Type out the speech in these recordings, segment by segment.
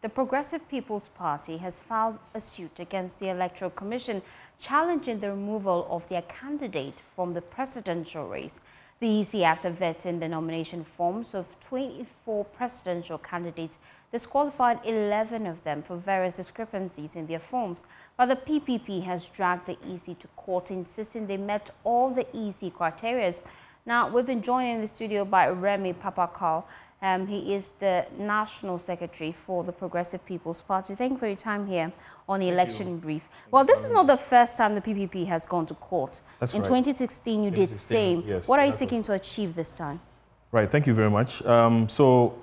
The Progressive People's Party has filed a suit against the Electoral Commission challenging the removal of their candidate from the presidential race. The EC, after vetting the nomination forms of 24 presidential candidates, disqualified 11 of them for various discrepancies in their forms. But the PPP has dragged the EC to court, insisting they met all the EC criteria. Now, we've been joined in the studio by Remy Papakal. He is the National Secretary for the Progressive People's Party. Thank you for your time here on the election brief. Well, this is not the first time the PPP has gone to court. That's in right. 2016, you did the same. Yes, what are you seeking to achieve this time? Right, thank you very much. So,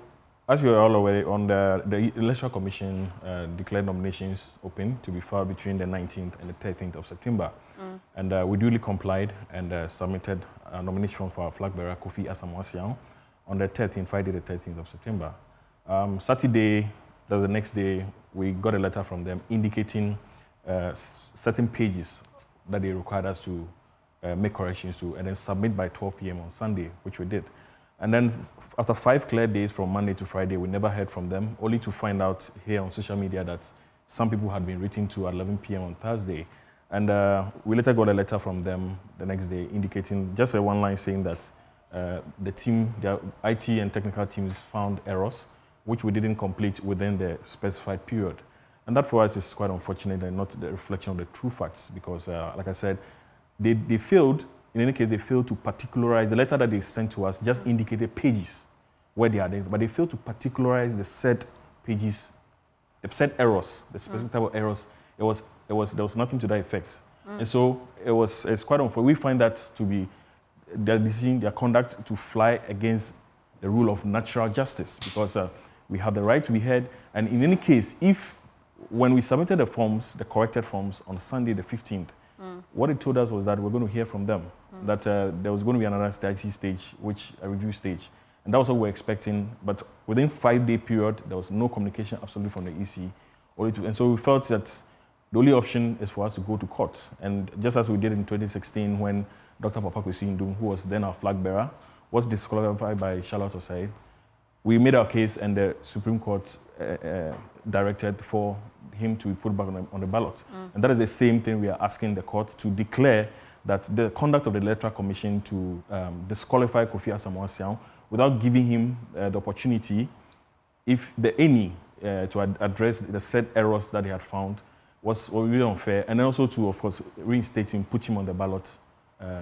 as you are all aware, on the Electoral Commission declared nominations open to be filed between the 19th and the 13th of September. And we duly complied and submitted a nomination for our flag bearer, Kofi Asamoah-Siang, on the 13th, Friday the 13th of September. Saturday, that's the next day, we got a letter from them indicating certain pages that they required us to make corrections to and then submit by 12 p.m. on Sunday, which we did. And then after 5 clear days from Monday to Friday, we never heard from them, only to find out here on social media that some people had been written to at 11 p.m. on Thursday. And we later got a letter from them the next day indicating just a one line saying that the team, their IT and technical teams found errors, which we didn't complete within the specified period. And that for us is quite unfortunate and not the reflection of the true facts because, like I said, they failed, in any case, they failed to particularize. The letter that they sent to us just indicated pages where they are, but they failed to particularize the said pages, the said errors, the specific type of errors. There was nothing to that effect. And so it's quite unfortunate. We find that to be their decision, their conduct to fly against the rule of natural justice because we have the right to be heard. And in any case, if when we submitted the forms, the corrected forms on Sunday the 15th, what it told us was that we're going to hear from them, that there was going to be another stage, which a review stage. And that was what we were expecting. But within 5-day period, there was no communication absolutely from the EC. And so we felt that the only option is for us to go to court. And just as we did in 2016 when Dr. Papa Kwesi-Ndung, who was then our flag bearer, was disqualified by Charlotte Osei, we made our case and the Supreme Court directed for him to be put back on the ballot. And that is the same thing we are asking the court to declare that the conduct of the Electoral Commission to disqualify Kofi Asamoah-Siang without giving him the opportunity, if any, to address the said errors that he had found was really unfair, and then also to, of course, reinstate him, put him on the ballot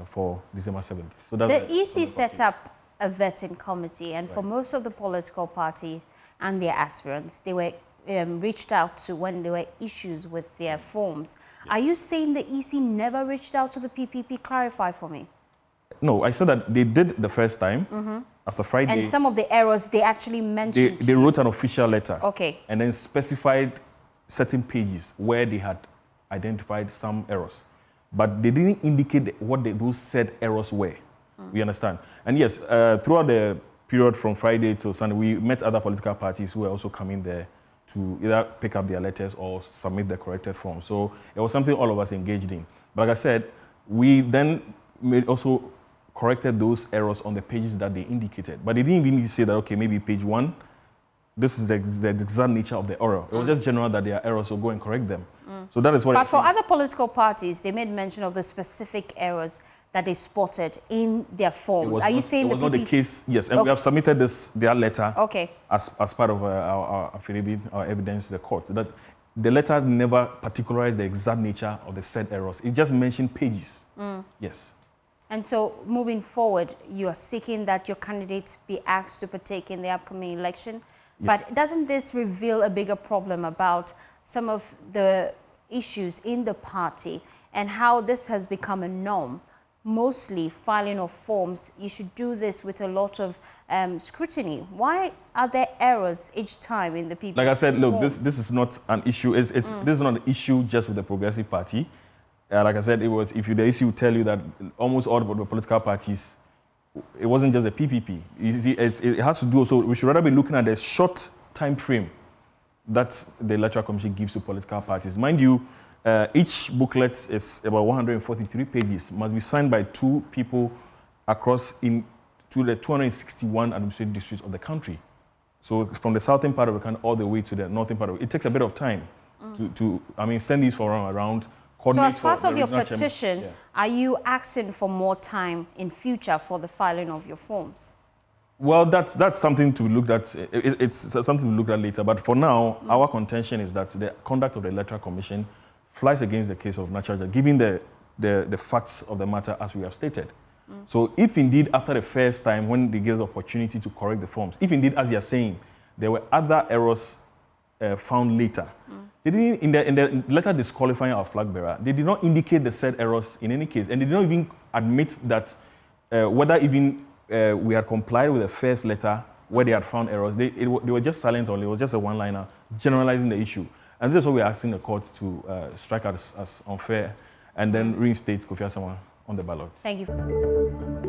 for December 7th. So that's the EC set up a vetting committee, and for most of the political parties and their aspirants, they were reached out to when there were issues with their forms. Yes. Are you saying the EC never reached out to the PPP? Clarify for me. No, I said that they did the first time, after Friday. And some of the errors they actually mentioned. They wrote an official letter. Okay. And then specified certain pages where they had identified some errors. But they didn't indicate what those said errors were. We understand. And yes, throughout the period from Friday till Sunday, we met other political parties who were also coming there to either pick up their letters or submit the corrected form. So it was something all of us engaged in. But like I said, we then also corrected those errors on the pages that they indicated. But they didn't really say that, okay, maybe page 1, this is the exact nature of the error. It was just general that there are errors, so go and correct them. So that is what. But for other political parties, they made mention of the specific errors that they spotted in their forms. Are you saying it was not the case? Yes, and we have submitted their letter as part of our affidavit, our evidence to the court. That the letter never particularized the exact nature of the said errors. It just mentioned pages. Yes. And so, moving forward, you are seeking that your candidates be asked to partake in the upcoming election. Yes. But doesn't this reveal a bigger problem about some of the issues in the party and how this has become a norm? Mostly filing of forms, you should do this with a lot of scrutiny. Why are there errors each time in the people? Like I said, look, this is not an issue. This is not an issue just with the Progressive Party. Like I said, if the issue will tell you that almost all the political parties, it wasn't just a PPP. You see, it has to do also, we should rather be looking at the short time frame that the Electoral Commission gives to political parties. Mind you, each booklet is about 143 pages, must be signed by 2 people across to the 261 administrative districts of the country. So from the southern part of the country all the way to the northern part of it, it takes a bit of time to send these forums around. So as part of your petition, are you asking for more time in future for the filing of your forms? Well, that's something to look at. It's something to look at later. But for now, our contention is that the conduct of the Electoral Commission flies against the case of natural justice, given the facts of the matter as we have stated. So if indeed after the first time, when they gave the opportunity to correct the forms, if indeed, as you are saying, there were other errors found later, they didn't, in the letter disqualifying our flag bearer, they did not indicate the said errors in any case, and they did not even admit that whether even we had complied with the first letter where they had found errors. They were just silent on it. It was just a one-liner generalizing the issue. And this is what we're asking the court to strike as unfair and then reinstate Kofi Asama on the ballot. Thank you.